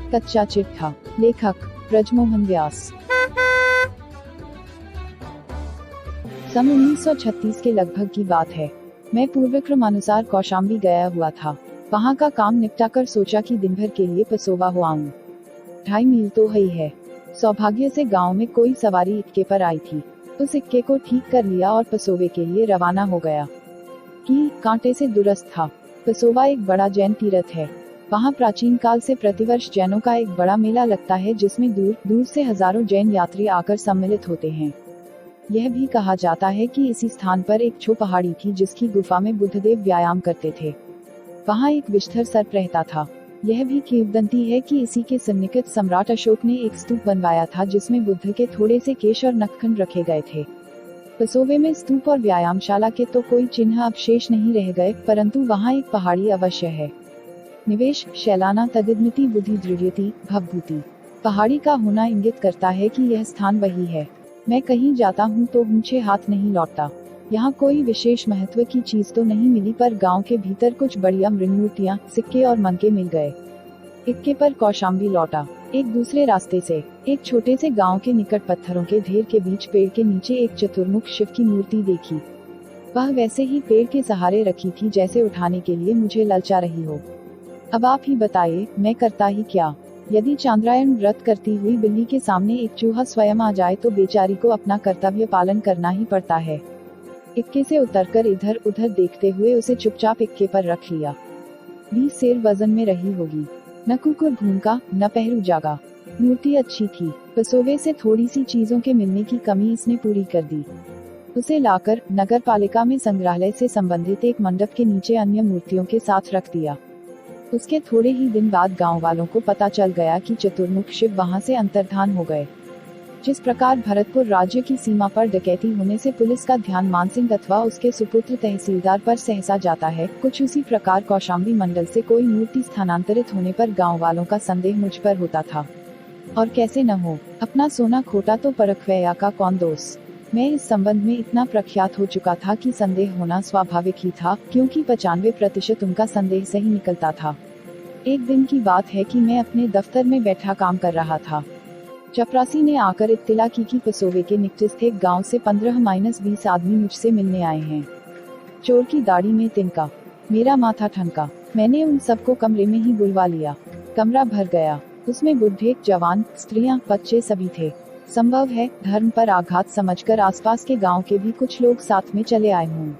कच्चा चिट्ठा। लेखक ब्रजमोहन व्यास। सन 1936 के लगभग की बात है। मैं पूर्वक्रमानुसार कौशाम्बी गया हुआ था। वहाँ का काम निपटाकर सोचा कि दिन भर के लिए पसोवा हो आऊं। 2.5 मील तो ही है। सौभाग्य से गांव में कोई सवारी इक्के पर आई थी। उस इक्के को ठीक कर लिया और पसोवे के लिए रवाना हो गया। कि कांटे से दुरस्त था। पसोवा एक बड़ा जैन तीर्थ है। वहाँ प्राचीन काल से प्रतिवर्ष जैनों का एक बड़ा मेला लगता है, जिसमें दूर दूर से हजारों जैन यात्री आकर सम्मिलित होते हैं। यह भी कहा जाता है कि इसी स्थान पर एक छो पहाड़ी थी, जिसकी गुफा में बुद्धदेव व्यायाम करते थे। वहाँ एक विष्ठर सर्प रहता था। यह भी किंवदंती है कि इसी के सन्निकट सम्राट अशोक ने एक स्तूप बनवाया था, जिसमें बुद्ध के थोड़े से केश और नखखंड रखे गए थे। पसोवे में स्तूप और व्यायामशाला के तो कोई चिन्ह अवशेष नहीं रह गए, परंतु वहाँ एक पहाड़ी अवश्य है। निवेश शैलाना तदिदमिति बुद्धि दृढ़यति भवभूति। पहाड़ी का होना इंगित करता है कि यह स्थान वही है। मैं कहीं जाता हूँ तो ऊंचे हाथ नहीं लौटता। यहाँ कोई विशेष महत्व की चीज तो नहीं मिली, पर गांव के भीतर कुछ बढ़िया मृन्मूर्तियाँ, सिक्के और मनके मिल गए। इक्के पर कौशाम्बी लौटा। एक दूसरे रास्ते से एक छोटे से गांव के निकट पत्थरों के ढेर के बीच पेड़ के नीचे एक चतुर्मुख शिव की मूर्ति देखी। वह वैसे ही पेड़ के सहारे रखी थी, जैसे उठाने के लिए मुझे ललचा रही हो। अब आप ही बताइए, मैं करता ही क्या? यदि चांद्रायण व्रत करती हुई बिल्ली के सामने एक चूहा स्वयं आ जाए तो बेचारी को अपना कर्तव्य पालन करना ही पड़ता है। इक्के से उतरकर इधर उधर देखते हुए उसे चुपचाप इक्के पर रख लिया। 20 सेर वजन में रही होगी। न कुकुर भूनका न पहरू जागा। मूर्ति अच्छी थी। पसोवे से थोड़ी सी चीजों के मिलने की कमी इसने पूरी कर दी। उसे लाकर नगर पालिका में संग्रहालय से संबंधित एक मंडप के नीचे अन्य मूर्तियों के साथ रख दिया। उसके थोड़े ही दिन बाद गांव वालों को पता चल गया कि चतुर्मुख शिव वहां से अंतर्धान हो गए। जिस प्रकार भरतपुर राज्य की सीमा पर डकैती होने से पुलिस का ध्यान मानसिंह अथवा उसके सुपुत्र तहसीलदार पर सहसा जाता है, कुछ उसी प्रकार कौशाम्बी मंडल से कोई मूर्ति स्थानांतरित होने पर गांव वालों का संदेह मुझ पर होता था। और कैसे न हो, अपना सोना खोटा तो परखवैया का कौन दोष। मैं इस संबंध में इतना प्रख्यात हो चुका था कि संदेह होना स्वाभाविक ही था, क्योंकि 95% उनका संदेह सही निकलता था। एक दिन की बात है कि मैं अपने दफ्तर में बैठा काम कर रहा था। चपरासी ने आकर इत्तिला की कि पसोवे के निकटस्थ एक गांव से 15-20 आदमी मुझसे मिलने आए हैं। चोर की दाढ़ी में तिनका। मेरा माथा ठनका। मैंने उन सबको कमरे में ही बुलवा लिया। कमरा भर गया। उसमें बुढ़े, जवान, स्त्रियां, बच्चे सभी थे। संभव है धर्म पर आघात समझकर आसपास के गांव के भी कुछ लोग साथ में चले आए हों।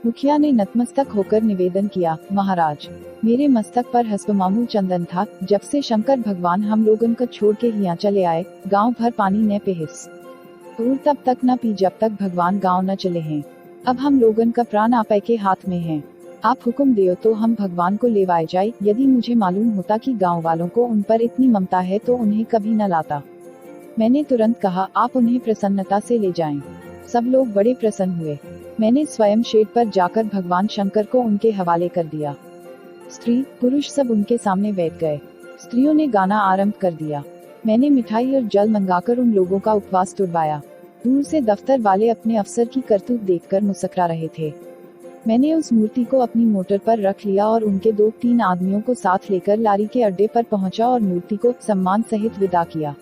मुखिया ने नतमस्तक होकर निवेदन किया, महाराज, मेरे मस्तक पर हस्बमामूल चंदन था। जब से शंकर भगवान हम लोगन को छोड़ के यहाँ चले आए, गांव भर पानी न पेहिस और तब तक न पी जब तक भगवान गांव न चले हैं। अब हम लोगन का प्राण आपे के हाथ में है। आप हुक्म दो तो हम भगवान को लेवाए जाए। यदि मुझे मालूम होता कि गाँव वालों को उन पर इतनी ममता है तो उन्हें कभी न लाता। मैंने तुरंत कहा, आप उन्हें प्रसन्नता से ले जाएं। सब लोग बड़े प्रसन्न हुए। मैंने स्वयं शेड पर जाकर भगवान शंकर को उनके हवाले कर दिया। स्त्री पुरुष सब उनके सामने बैठ गए। स्त्रियों ने गाना आरंभ कर दिया। मैंने मिठाई और जल मंगाकर उन लोगों का उपवास तुड़वाया। दूर से दफ्तर वाले अपने अफसर की करतूत देखकर मुस्कुरा रहे थे। मैंने उस मूर्ति को अपनी मोटर पर रख लिया और उनके 2-3 आदमियों को साथ लेकर लारी के अड्डे पर पहुंचा और मूर्ति को सम्मान सहित विदा किया।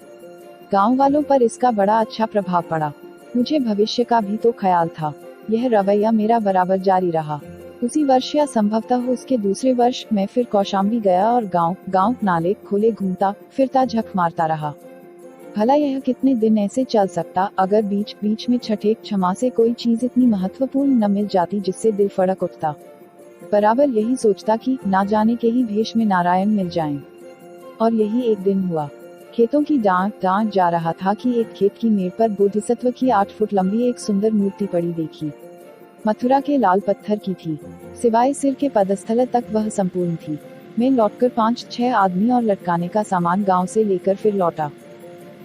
गांव वालों पर इसका बड़ा अच्छा प्रभाव पड़ा। मुझे भविष्य का भी तो ख्याल था। यह रवैया मेरा बराबर जारी रहा। उसी वर्ष या संभवतः उसके दूसरे वर्ष मैं फिर कौशाम्बी गया और गांव नाले खोले घूमता फिरता झक मारता रहा। भला यह कितने दिन ऐसे चल सकता, अगर बीच बीच में छठेक क्षमा से कोई चीज इतनी महत्वपूर्ण न मिल जाती जिससे दिल फड़क उठता। बराबर यही सोचता कि ना जाने के ही भेष में नारायण मिल जाएं। और यही एक दिन हुआ। खेतों की डांट जा रहा था कि एक खेत की मेड़ पर बोधिसत्व की 8 फुट लंबी एक सुंदर मूर्ति पड़ी देखी। मथुरा के लाल पत्थर की थी। सिवाय सिर के पदस्थल तक वह संपूर्ण थी। मैं लौटकर 5-6 आदमी और लटकाने का सामान गांव से लेकर फिर लौटा।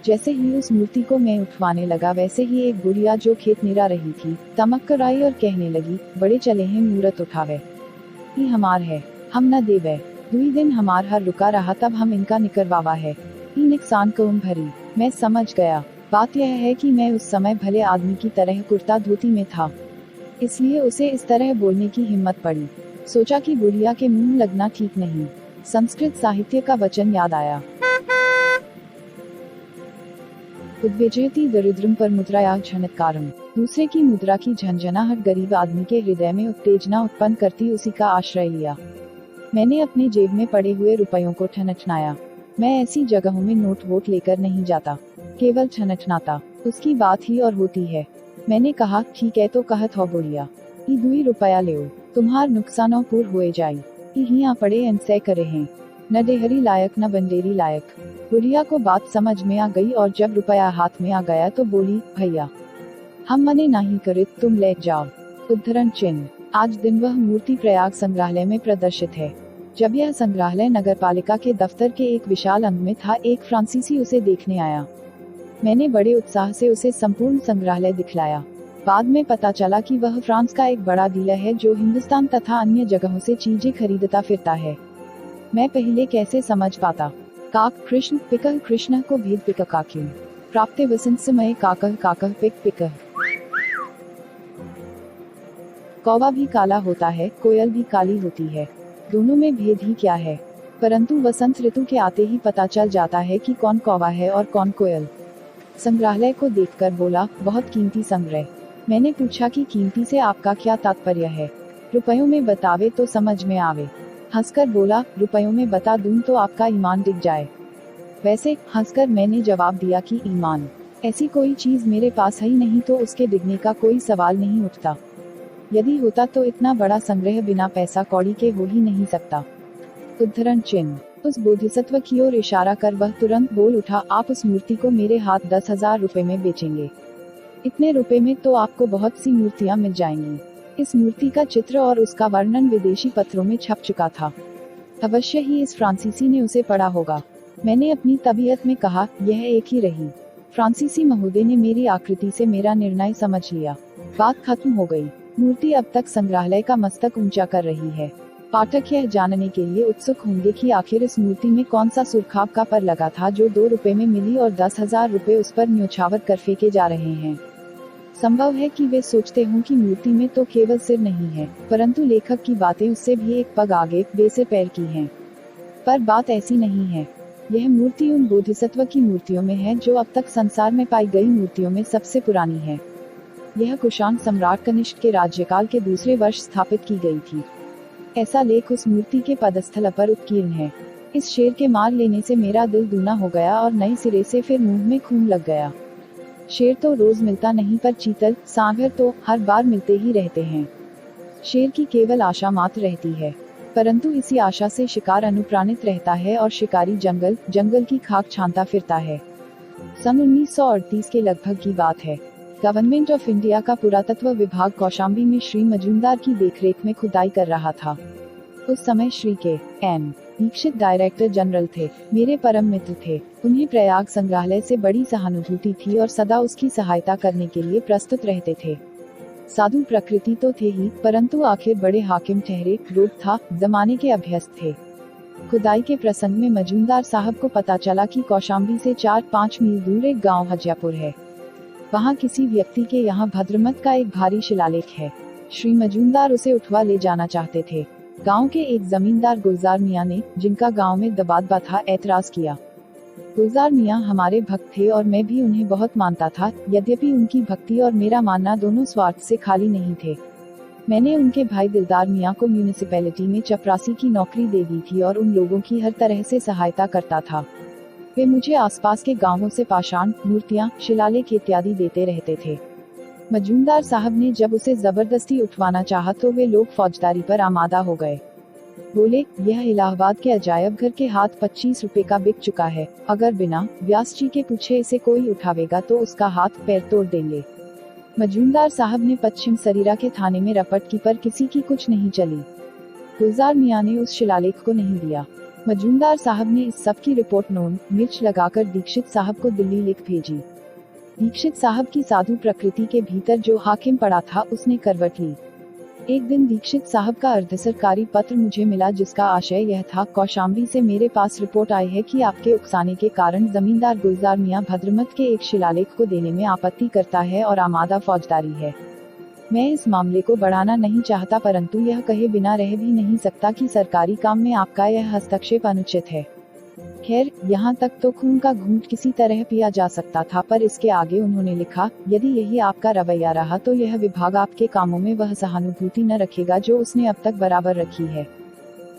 जैसे ही उस मूर्ति को मैं उठवाने लगा, वैसे ही एक बुढ़िया जो खेत निरा रही थी तमक कर आई और कहने लगी, बड़े चले हैं मूरत उठावे, ही हमार है, हम न देवे। 2 दिन हमार हर रुका रहा, तब हम इनका निकरवावा है। नुकसान कौन भरी। मैं समझ गया। बात यह है कि मैं उस समय भले आदमी की तरह कुर्ता धोती में था, इसलिए उसे इस तरह बोलने की हिम्मत पड़ी। सोचा कि बुढ़िया के मुंह लगना ठीक नहीं। संस्कृत साहित्य का वचन याद आया। उद्विजयति दरिद्रम पर मुद्राया झनत्कारम। दूसरे की मुद्रा की झंझनाहट गरीब आदमी के हृदय में उत्तेजना उत्पन्न करती, उसी का आश्रय लिया। मैंने अपने जेब में पड़े हुए रुपयों को ठनठनाया। मैं ऐसी जगहों में नोट वोट लेकर नहीं जाता, केवल ठनठनाता। उसकी बात ही और होती है। मैंने कहा, ठीक है तो कहत हो बोलिया, ई 2 रुपया ले, तुम्हार नुकसानों पूर होए जाई। यहाँ पड़े इनसे करे हैं, न डेहरी लायक न बंडेरी लायक। बुढ़िया को बात समझ में आ गई और जब रुपया हाथ में आ गया तो बोली, भैया हम मने नहीं करे, तुम ले जाओ। उद्धरण चिन्ह। आज दिन वह मूर्ति प्रयाग संग्रहालय में प्रदर्शित है। जब यह संग्रहालय नगरपालिका के दफ्तर के एक विशाल अंग में था, एक फ्रांसीसी उसे देखने आया। मैंने बड़े उत्साह से उसे संपूर्ण संग्रहालय दिखलाया। बाद में पता चला कि वह फ्रांस का एक बड़ा डीलर है जो हिंदुस्तान तथा अन्य जगहों से चीजें खरीदता फिरता है। मैं पहले कैसे समझ पाता। काक कृष्ण पिकह कृष्ण को भेद पिक काक्यू प्राप्त वसंत समय काकह काकह पिक पिकह। कौवा भी काला होता है, कोयल भी काली होती है, दोनों में भेद ही क्या है। परंतु वसंत ऋतु के आते ही पता चल जाता है कि कौन कौवा है और कौन कोयल। संग्रहालय को देखकर बोला, बहुत कीमती संग्रह। मैंने पूछा कि कीमती से आपका क्या तात्पर्य है, रुपयों में बतावे तो समझ में आवे। हंसकर बोला, रुपयों में बता दूं तो आपका ईमान डिग जाए। वैसे हंसकर मैंने जवाब दिया कि ईमान ऐसी कोई चीज मेरे पास है ही नहीं, तो उसके डिगने का कोई सवाल नहीं उठता। यदि होता तो इतना बड़ा संग्रह बिना पैसा कौड़ी के हो ही नहीं सकता। उद्धरण चिन्ह। उस बोधिसत्व की ओर इशारा कर वह तुरंत बोल उठा, आप उस मूर्ति को मेरे हाथ 10,000 रुपए में बेचेंगे। इतने रुपए में तो आपको बहुत सी मूर्तियां मिल जाएंगी। इस मूर्ति का चित्र और उसका वर्णन विदेशी पत्रों में छप चुका था। अवश्य ही इस फ्रांसीसी ने उसे पढ़ा होगा। मैंने अपनी तबीयत में कहा, यह एक ही रही। फ्रांसीसी महोदय ने मेरी आकृति से मेरा निर्णय समझ लिया। बात खत्म हो गई। मूर्ति अब तक संग्रहालय का मस्तक ऊंचा कर रही है। पाठक यह जानने के लिए उत्सुक होंगे कि आखिर इस मूर्ति में कौन सा सुरखाब का पर लगा था जो 2 रुपए में मिली और 10,000 रुपए उस पर न्योछावर कर फेंके जा रहे हैं। संभव है कि वे सोचते हों कि मूर्ति में तो केवल सिर नहीं है, परंतु लेखक की बातें उससे भी एक पग आगे बेसिर पैर की हैं। पर बात ऐसी नहीं है। यह मूर्ति उन बोधिसत्व की मूर्तियों में है जो अब तक संसार में पाई गई मूर्तियों में सबसे पुरानी है। यह कुषाण सम्राट कनिष्क के राज्यकाल के दूसरे वर्ष स्थापित की गई थी। ऐसा लेख उस मूर्ति के पदस्थल पर उत्कीर्ण है। इस शेर के मार लेने से मेरा दिल दूना हो गया और नए सिरे से फिर मुंह में खून लग गया। शेर तो रोज मिलता नहीं, पर चीतल सांभर तो हर बार मिलते ही रहते हैं। शेर की केवल आशा मात्र रहती है, परंतु इसी आशा से शिकार अनुप्राणित रहता है और शिकारी जंगल जंगल की खाक छानता फिरता है। सन 1938 के लगभग की बात है। गवर्नमेंट ऑफ इंडिया का पुरातत्व विभाग कौशाम्बी में श्री मजूमदार की देखरेख में खुदाई कर रहा था। उस समय श्री के एम दीक्षित डायरेक्टर जनरल थे। मेरे परम मित्र थे। उन्हें प्रयाग संग्रहालय से बड़ी सहानुभूति थी और सदा उसकी सहायता करने के लिए प्रस्तुत रहते थे। साधु प्रकृति तो थे ही, परंतु आखिर बड़े हाकिम ठहरे, रोग था, जमाने के अभ्यस्त थे। खुदाई के प्रसंग में मजूमदार साहब को पता चला कि कौशाम्बी से 4-5 मील दूर एक गांव हजियापुर है। वहां किसी व्यक्ति के यहाँ भद्रमत का एक भारी शिलालेख है। श्री मजूमदार उसे उठवा ले जाना चाहते थे। गांव के एक जमींदार गुलजार मियां ने, जिनका गांव में दबादबा था, ऐतराज किया। गुलजार मियां हमारे भक्त थे और मैं भी उन्हें बहुत मानता था, यद्यपि उनकी भक्ति और मेरा मानना दोनों स्वार्थ से खाली नहीं थे। मैंने उनके भाई दिलदार मियां को म्यूनिसिपैलिटी में चपरासी की नौकरी दे दी थी और उन लोगों की हर तरह से सहायता करता था। वे मुझे आसपास के गांवों से पाषाण, मूर्तियां, शिलालेख इत्यादि देते रहते थे। मजूमदार साहब ने जब उसे जबरदस्ती उठवाना चाहा तो वे लोग फौजदारी पर आमादा हो गए। बोले, यह इलाहाबाद के अजायब घर के हाथ 25 रुपए का बिक चुका है। अगर बिना व्यास जी के पूछे इसे कोई उठावेगा तो उसका हाथ पैर तोड़ देंगे। मजूमदार साहब ने पश्चिम सरीरा के थाने में रपट की, पर किसी की कुछ नहीं चली। गुलजार मियां ने उस शिलालेख को नहीं दिया। मजूमदार साहब ने इस सब की रिपोर्ट नोन मिर्च लगाकर दीक्षित साहब को दिल्ली लिख भेजी। दीक्षित साहब की साधु प्रकृति के भीतर जो हाकिम पड़ा था, उसने करवट ली। एक दिन दीक्षित साहब का अर्धसरकारी पत्र मुझे मिला, जिसका आशय यह था, कौशाम्बी से मेरे पास रिपोर्ट आई है कि आपके उकसाने के कारण जमींदार गुलजार मियां भद्रमत के एक शिलालेख को देने में आपत्ति करता है और आमादा फौजदारी है। मैं इस मामले को बढ़ाना नहीं चाहता, परंतु यह कहे बिना रह भी नहीं सकता कि सरकारी काम में आपका यह हस्तक्षेप अनुचित है। खैर, यहाँ तक तो खून का घूंट किसी तरह पिया जा सकता था, पर इसके आगे उन्होंने लिखा, यदि यही आपका रवैया रहा तो यह विभाग आपके कामों में वह सहानुभूति न रखेगा जो उसने अब तक बराबर रखी है।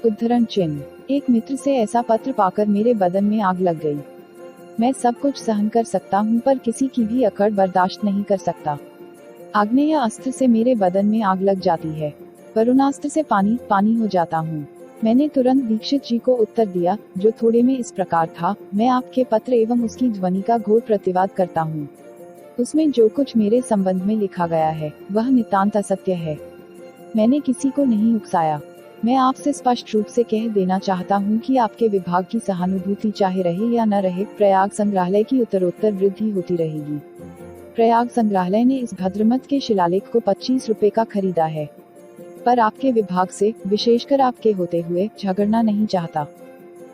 उद्धरण चिन्ह। एक मित्र से ऐसा पत्र पाकर मेरे बदन में आग लग गई। मैं सब कुछ सहन कर सकता हूँ, पर किसी की भी अकड़ बर्दाश्त नहीं कर सकता। आग्नेय अस्त्र से मेरे बदन में आग लग जाती है, वरुणास्त्र से पानी पानी हो जाता हूँ। मैंने तुरंत दीक्षित जी को उत्तर दिया, जो थोड़े में इस प्रकार था, मैं आपके पत्र एवं उसकी ध्वनि का घोर प्रतिवाद करता हूँ। उसमें जो कुछ मेरे संबंध में लिखा गया है वह नितांत असत्य है। मैंने किसी को नहीं उकसाया। मैं आपसे स्पष्ट रूप से कह देना चाहता हूँ कि आपके विभाग की सहानुभूति चाहे रहे या न रहे, प्रयाग संग्रहालय की उत्तरोत्तर वृद्धि होती रहेगी। प्रयाग संग्रहालय ने इस भद्रमत के शिलालेख को 25 रुपए का खरीदा है, पर आपके विभाग से, विशेषकर आपके होते हुए, झगड़ना नहीं चाहता।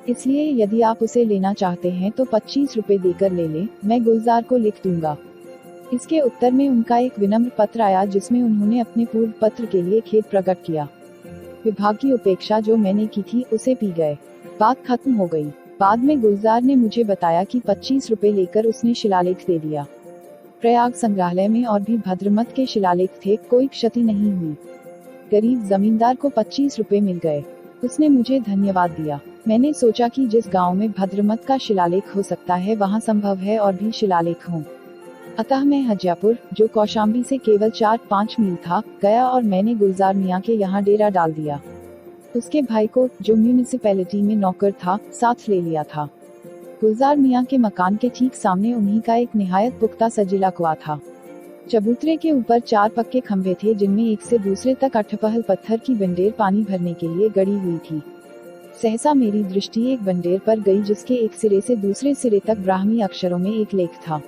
इसलिए यदि आप उसे लेना चाहते हैं तो 25 रुपए देकर ले लें, मैं गुलजार को लिख दूंगा। इसके उत्तर में उनका एक विनम्र पत्र आया, जिसमें उन्होंने अपने पूर्व पत्र के लिए खेद प्रकट किया। विभाग की उपेक्षा जो मैंने की थी उसे पी गए। बात खत्म हो गई। बाद में गुलजार ने मुझे बताया कि 25 रुपए लेकर उसने शिलालेख दे दिया। प्रयाग संग्रहालय में और भी भद्रमत के शिलालेख थे, कोई क्षति नहीं हुई। गरीब जमींदार को 25 रुपए मिल गए। उसने मुझे धन्यवाद दिया। मैंने सोचा कि जिस गांव में भद्रमत का शिलालेख हो सकता है वहां संभव है और भी शिलालेख हों। अतः मैं हजियापुर, जो कौशाम्बी से केवल 4-5 मील था, गया और मैंने गुलजार मियाँ के यहाँ डेरा डाल दिया। उसके भाई को, जो म्यूनिसिपैलिटी में नौकर था, साथ ले लिया था। गुलजार मियाँ के मकान के ठीक सामने उन्हीं का एक निहायत पुख्ता सजीला कुआं था। चबूतरे के ऊपर 4 पक्के खंभे थे, जिनमें एक से दूसरे तक अठपहल पत्थर की बंडेर पानी भरने के लिए गड़ी हुई थी। सहसा मेरी दृष्टि एक बंडेर पर गई, जिसके एक सिरे से दूसरे सिरे तक ब्राह्मी अक्षरों में एक लेख था।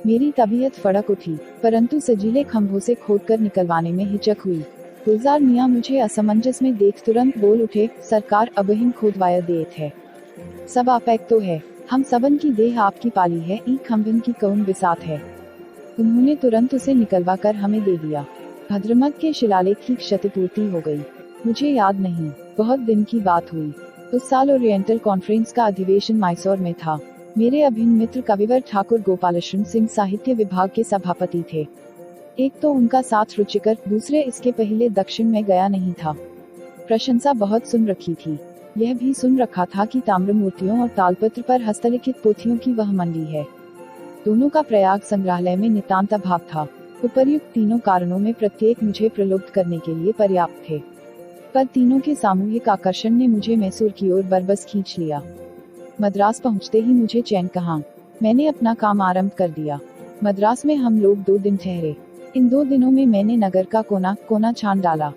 मेरी तबीयत फड़क उठी, परंतु सजीले खंभों से खोदकर निकलवाने में हिचक हुई। गुलजार मियाँ मुझे असमंजस में देख तुरंत बोल उठे, सरकार अबहिन खोदवाया देत है। सब आपैक तो है, हम सबन की देह आपकी पाली है, ई खंभन की कौन बिसात है। उन्होंने तुरंत उसे निकलवा कर हमें दे दिया। भद्रमत के शिलालेख की क्षतिपूर्ति हो गई। मुझे याद नहीं, बहुत दिन की बात हुई। उस साल ओरिएंटल कॉन्फ्रेंस का अधिवेशन मैसूर में था। मेरे अभिन्न मित्र कविवर ठाकुर गोपालकृष्ण सिंह साहित्य विभाग के सभापति थे। एक तो उनका साथ रुचिकर, दूसरे इसके पहले दक्षिण में गया नहीं था। प्रशंसा बहुत सुन रखी थी। यह भी सुन रखा था कि ताम्र मूर्तियों और तालपत्र पर हस्तलिखित पोथियों की वह मंडी है। दोनों का प्रयाग संग्रहालय में नितांत अभाव था। उपर्युक्त तीनों कारणों में प्रत्येक मुझे प्रलुब्ध करने के लिए पर्याप्त थे, पर तीनों के सामूहिक आकर्षण ने मुझे मैसूर की ओर बरबस खींच लिया। मद्रास पहुंचते ही मुझे चैन कहाँ। मैंने अपना काम आरंभ कर दिया। मद्रास में हम लोग 2 दिन ठहरे। इन 2 दिनों में मैंने नगर का कोना कोना छान डाला।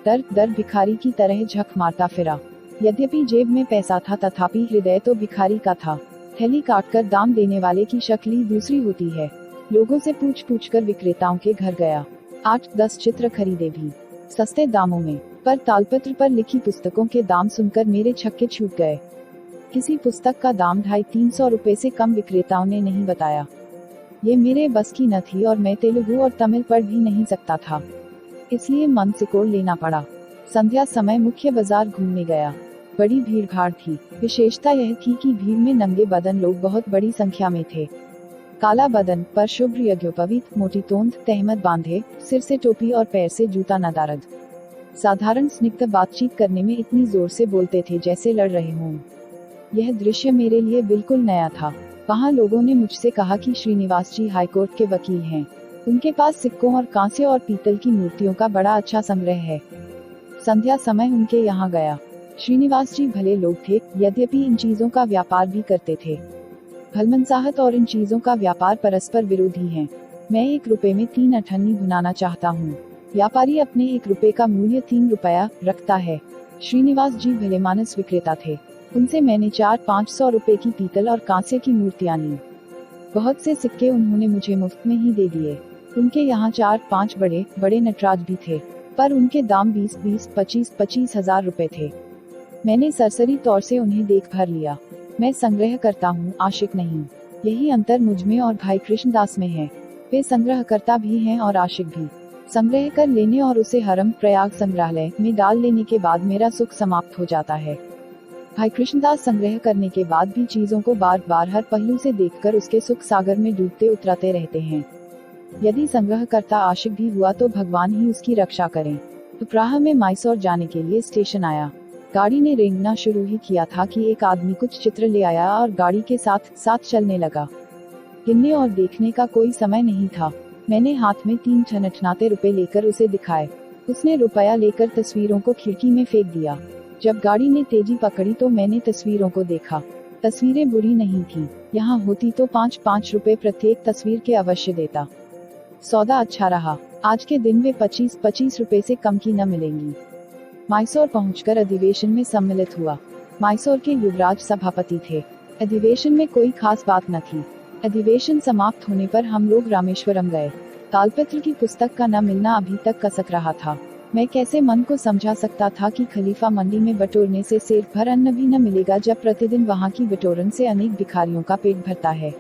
दर दर भिखारी की तरह झक मारता फिरा। यद्यपि जेब में पैसा था, तथापि हृदय तो भिखारी का था। थैली काटकर दाम देने वाले की शक्ल ही दूसरी होती है। लोगों से पूछ पूछ कर विक्रेताओं के घर गया। 8-10 चित्र खरीदे भी, सस्ते दामों में, पर तालपत्र पर लिखी पुस्तकों के दाम सुनकर मेरे छक्के छूट गए। किसी पुस्तक का दाम 250-300 रुपए से कम विक्रेताओं ने नहीं बताया। ये मेरे बस की न थी और मैं तेलुगु और तमिल पढ़ भी नहीं सकता था, इसलिए मन सिकोड़ लेना पड़ा। संध्या समय मुख्य बाजार घूमने गया। बड़ी भीड़ भाड़ थी। विशेषता यह थी कि भीड़ में नंगे बदन लोग बहुत बड़ी संख्या में थे। काला बदन, पर शुभ्र यज्ञोपवीत, मोटी तोंद, तहमद बांधे, सिर से टोपी और पैर से जूता नदारद। साधारण स्निग्ध बातचीत करने में इतनी जोर से बोलते थे जैसे लड़ रहे हों। यह दृश्य मेरे लिए बिल्कुल नया था। वहाँ लोगों ने मुझसे कहा कि श्रीनिवास जी हाईकोर्ट के वकील हैं। उनके पास सिक्कों और कांसे और पीतल की मूर्तियों का बड़ा अच्छा संग्रह है। संध्या समय उनके यहाँ गया। श्रीनिवास जी भले लोग थे, यद्यपि इन चीजों का व्यापार भी करते थे। भलमनसाहत और इन चीजों का व्यापार परस्पर विरोधी हैं। मैं 1 रुपए में 3 अठन्नी भुनाना चाहता हूँ। व्यापारी अपने 1 रुपए का मूल्य 3 रुपया रखता है। श्रीनिवास जी भले मानस विक्रेता थे। उनसे मैंने 400-500 रुपए की पीतल और कांसे की मूर्तियां ली। बहुत से सिक्के उन्होंने मुझे मुफ्त में ही दे दिए। उनके यहाँ 4-5 बड़े बड़े नटराज भी थे, पर उनके दाम 20-20, 25-25 हजार रुपए थे। मैंने सरसरी तौर से उन्हें देख भर लिया। मैं संग्रह करता हूँ, आशिक नहीं। यही अंतर मुझमें और भाई कृष्णदास में है। वे संग्रहकर्ता भी हैं और आशिक भी। संग्रह कर लेने और उसे हरम प्रयाग संग्रहालय में डाल लेने के बाद मेरा सुख समाप्त हो जाता है। भाई कृष्णदास संग्रह करने के बाद भी चीजों को बार बार हर पहलू से देखकर उसके सुख सागर में डूबते उतराते रहते हैं। यदि संग्रहकर्ता आशिक भी हुआ तो भगवान ही उसकी रक्षा करें। दोपहर में मैसूर जाने के लिए स्टेशन आया। गाड़ी ने रेंगना शुरू ही किया था कि एक आदमी कुछ चित्र ले आया और गाड़ी के साथ साथ चलने लगा। गिनने और देखने का कोई समय नहीं था। मैंने हाथ में 3 ठनठनाते रुपए लेकर उसे दिखाए। उसने रुपया लेकर तस्वीरों को खिड़की में फेंक दिया। जब गाड़ी ने तेजी पकड़ी तो मैंने तस्वीरों को देखा। तस्वीरें बुरी नहीं थी। यहाँ होती तो 5-5 रुपए प्रत्येक तस्वीर के अवश्य देता। सौदा अच्छा रहा। आज के दिन वे 25-25 रुपए से कम की न मिलेंगी। मैसूर पहुंचकर अधिवेशन में सम्मिलित हुआ। मैसूर के युवराज सभापति थे। अधिवेशन में कोई खास बात न थी। अधिवेशन समाप्त होने पर हम लोग रामेश्वरम गए। तालपत्र की पुस्तक का न मिलना अभी तक कसक रहा था। मैं कैसे मन को समझा सकता था कि खलीफा मंडी में बटोरने से सेर भर अन्न भी न मिलेगा, जब प्रतिदिन वहाँ की बटोरन से अनेक भिखारियों का पेट भरता है।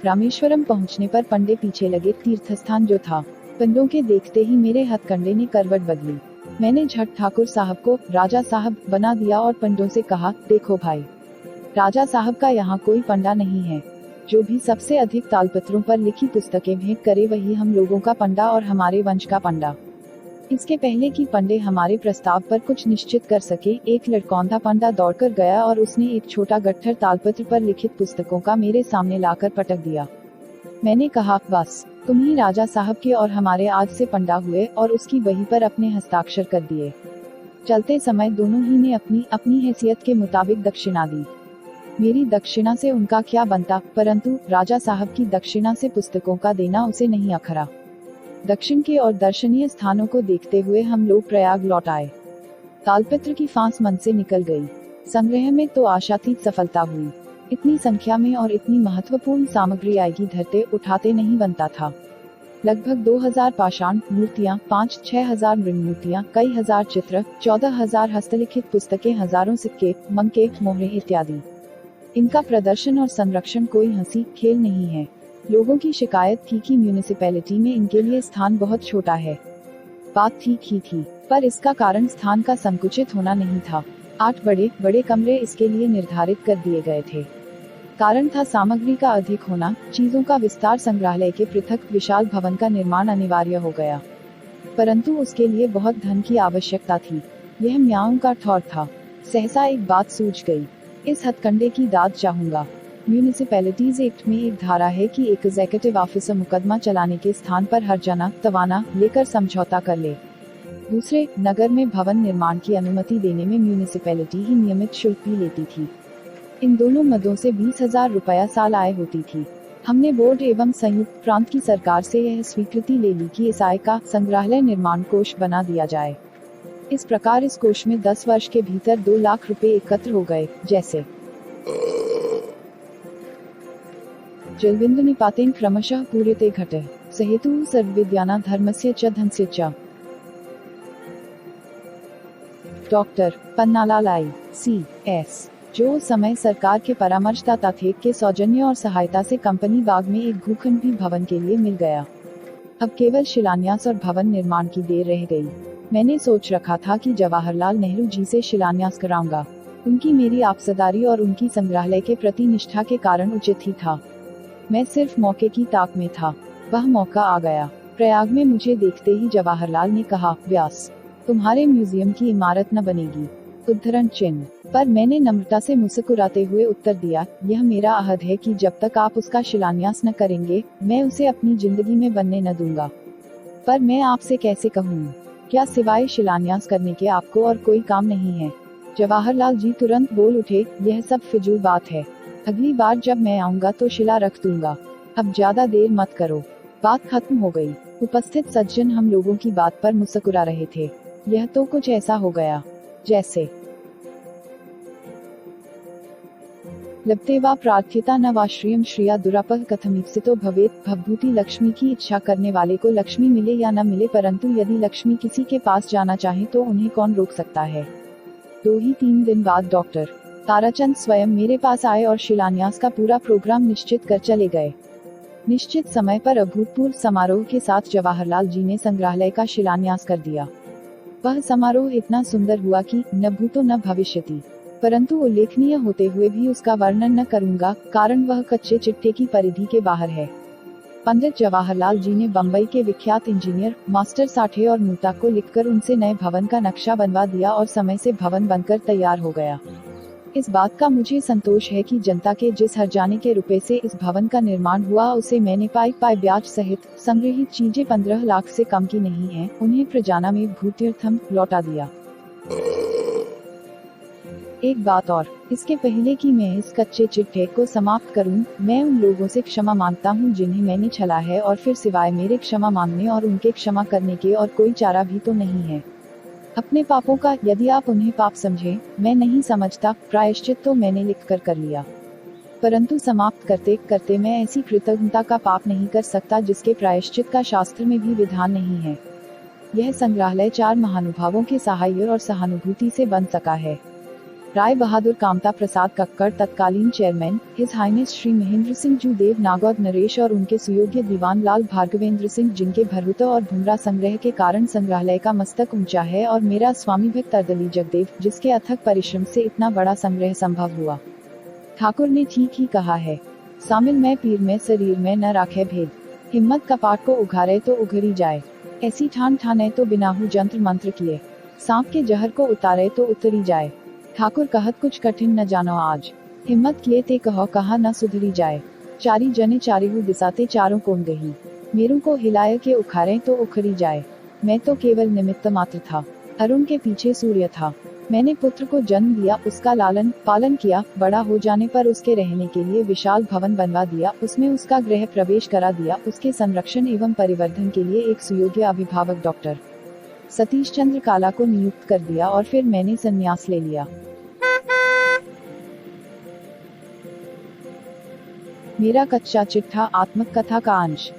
रामेश्वरम पहुँचने पर पंडे पीछे लगे तीर्थस्थान जो था। पंडों के देखते ही मेरे हथकंडे ने करवट बदली। मैंने झट ठाकुर साहब को राजा साहब बना दिया और पंडों से कहा, देखो भाई, राजा साहब का यहाँ कोई पंडा नहीं है। जो भी सबसे अधिक तालपत्रों पर लिखी पुस्तकें भेंट करे वही हम लोगों का पंडा और हमारे वंश का पंडा। इसके पहले कि पंडे हमारे प्रस्ताव पर कुछ निश्चित कर सके, एक लड़कौंधा पंडा दौड़कर गया और उसने एक छोटा गट्ठर तालपत्र पर लिखित पुस्तकों का मेरे सामने लाकर पटक दिया। मैंने कहा, बस तुम ही राजा साहब के और हमारे आज से पंडा हुए, और उसकी वही पर अपने हस्ताक्षर कर दिए। चलते समय दोनों ही ने अपनी अपनी हैसियत के मुताबिक दक्षिणा दी। मेरी दक्षिणा से उनका क्या बनता, परंतु राजा साहब की दक्षिणा से पुस्तकों का देना उसे नहीं अखरा। दक्षिण के और दर्शनीय स्थानों को देखते हुए हम लोग प्रयाग लौट आए। तालपत्र की फांस मन से निकल गई। संग्रह में तो आशातीत सफलता हुई। इतनी संख्या में और इतनी महत्वपूर्ण सामग्री आएगी धरते उठाते नहीं बनता था। लगभग 2000 पाषाण मूर्तियाँ, 5-6 हजार मृणमूर्तियाँ, कई हजार चित्र, 14,000 हस्तलिखित पुस्तकें, हजारों सिक्के, मंके, मोहरे इत्यादि। इनका प्रदर्शन और संरक्षण कोई हंसी खेल नहीं है। लोगों की शिकायत थी कि म्यूनिसिपैलिटी में इनके लिए स्थान बहुत छोटा है। बात ठीक ही थी, पर इसका कारण स्थान का संकुचित होना नहीं था। 8 बड़े बड़े कमरे इसके लिए निर्धारित कर दिए गए थे। कारण था सामग्री का अधिक होना, चीजों का विस्तार, संग्रहालय के पृथक विशाल भवन का निर्माण अनिवार्य हो गया। परंतु उसके लिए बहुत धन की आवश्यकता थी। यह म्याऊं का ठौर था। सहसा एक बात सूझ गई। इस हथकंडे की दाद चाहूंगा। म्यूनिसिपैलिटीज एक्ट में एक धारा है कि एक एग्जीक्यूटिव ऑफिसर मुकदमा चलाने के स्थान पर हर्जाना तवाना लेकर समझौता कर ले। दूसरे, नगर में भवन निर्माण की अनुमति देने में म्यूनिसिपैलिटी ही नियमित शुल्क भी लेती थी। इन दोनों मदों से 20,000 रुपया साल आय होती थी। हमने बोर्ड एवं संयुक्त प्रांत की सरकार से यह स्वीकृति ले ली कि इस आय का संग्रहालय निर्माण कोष बना दिया जाए। इस प्रकार इस कोष में 10 वर्ष के भीतर 2 लाख रुपए एकत्र हो गए। जैसे जलबिंदु निपातेन क्रमशः पूर्यते घटे सहेतु सर्वविद्याना धर्मस्य च धनस्य च। डॉक्टर पन्नालाल ICS, जो समय सरकार के परामर्शदाता थे, के सौजन्य और सहायता से कंपनी बाग में एक भूखंड भी भवन के लिए मिल गया। अब केवल शिलान्यास और भवन निर्माण की देर रह गई। मैंने सोच रखा था कि जवाहरलाल नेहरू जी से शिलान्यास कराऊंगा। उनकी मेरी आपसदारी और उनकी संग्रहालय के प्रति निष्ठा के कारण उचित ही था। मैं सिर्फ मौके की ताक में था। वह मौका आ गया। प्रयाग में मुझे देखते ही जवाहरलाल ने कहा, व्यास, तुम्हारे म्यूजियम की इमारत न बनेगी। उद्धरण चिन्ह। पर मैंने नम्रता से मुस्कुराते हुए उत्तर दिया, यह मेरा अहद है कि जब तक आप उसका शिलान्यास न करेंगे, मैं उसे अपनी जिंदगी में बनने न दूंगा। पर मैं आपसे कैसे कहूँ, क्या सिवाय शिलान्यास करने के आपको और कोई काम नहीं है? जवाहरलाल जी तुरंत बोल उठे, यह सब फिजूल बात है। अगली बार जब मैं आऊंगा तो शिला रख दूंगा। अब ज्यादा देर मत करो। बात खत्म हो गई। उपस्थित सज्जन हम लोगों की बात पर मुस्कुरा रहे थे। यह तो कुछ ऐसा हो गया जैसे लब्धे वा प्रार्थ्यता न वा श्रियम श्रिया दुरापह कथमीप्सितो भवेत। भवभूति लक्ष्मी की इच्छा करने वाले को लक्ष्मी मिले या न मिले, परंतु यदि लक्ष्मी किसी के पास जाना चाहे तो उन्हें कौन रोक सकता है। 2 ही 3 दिन बाद डॉक्टर ताराचंद स्वयं मेरे पास आए और शिलान्यास का पूरा प्रोग्राम निश्चित कर चले गए। निश्चित समय पर अभूतपूर्व समारोह के साथ जवाहरलाल जी ने संग्रहालय का शिलान्यास कर दिया। वह समारोह इतना सुंदर हुआ कि न भूतो न भविष्यति। परंतु उल्लेखनीय होते हुए भी उसका वर्णन न करूंगा, कारण वह कच्चे चिट्ठे की परिधि के बाहर है। पंडित जवाहरलाल जी ने बम्बई के विख्यात इंजीनियर मास्टर साठे और मूता को लिखकर उनसे नए भवन का नक्शा बनवा दिया और समय से भवन बनकर तैयार हो गया। इस बात का मुझे संतोष है कि जनता के जिस हर्जाने के रुपए से इस भवन का निर्माण हुआ उसे मैंने पाई ब्याज सहित संग्रहित चीजें 15 लाख से कम की नहीं है, उन्हें प्रजाना में भूतीर्थम लौटा दिया। एक बात और, इसके पहले कि मैं इस कच्चे चिट्ठे को समाप्त करूं, मैं उन लोगों से क्षमा मांगता हूं जिन्हें मैंने छला है, और फिर सिवाय मेरे क्षमा मांगने और उनके क्षमा करने के और कोई चारा भी तो नहीं है। अपने पापों का यदि आप उन्हें पाप समझें, मैं नहीं समझता, प्रायश्चित तो मैंने लिखकर कर लिया, परंतु समाप्त करते करते मैं ऐसी कृतज्ञता का पाप नहीं कर सकता जिसके प्रायश्चित का शास्त्र में भी विधान नहीं है। यह संग्रहालय 4 महानुभावों के सहाय और सहानुभूति से बन सका है। राय बहादुर कामता प्रसाद कक्कड़ तत्कालीन chairman, his highness Shri Mahendra Singh Ju Deo Nagod Naresh और उनके सुयोग्य दीवान लाल भार्गवेंद्र सिंह, जिनके भर्रुत और भुमरा संग्रह के कारण संग्रहालय का मस्तक ऊंचा है, और मेरा स्वामी भक्त अर्दली जगदेव, जिसके अथक परिश्रम से इतना बड़ा संग्रह संभव हुआ। ठाकुर ने ठीक ही कहा है, शामिल में पीर में शरीर में न राखे भेद, हिम्मत कपाट को उघारे तो उघरी जाए, ऐसी ठान ठाने तो बिनाहू जंत्र मंत्र किए, सांप के जहर को उतारे तो उतरी जाए। ठाकुर कहत कुछ कठिन न जानो आज, हिम्मत किए ते कहो कहा न सुधरी जाए, चारी जने चारिहु दिसाते चारों कोण गही, मेरू को हिलाए के उखारे तो उखड़ी जाए। मैं तो केवल निमित्त मात्र था, अरुण के पीछे सूर्य था। मैंने पुत्र को जन्म दिया, उसका लालन पालन किया, बड़ा हो जाने पर उसके रहने के लिए विशाल भवन बनवा दिया, उसमें उसका गृह प्रवेश करा दिया, उसके संरक्षण एवं परिवर्धन के लिए एक सुयोग्य अभिभावक डॉक्टर सतीश चंद्र काला को नियुक्त कर दिया, और फिर मैंने संन्यास ले लिया। मेरा कच्चा चिट्ठा आत्मकथा का अंश।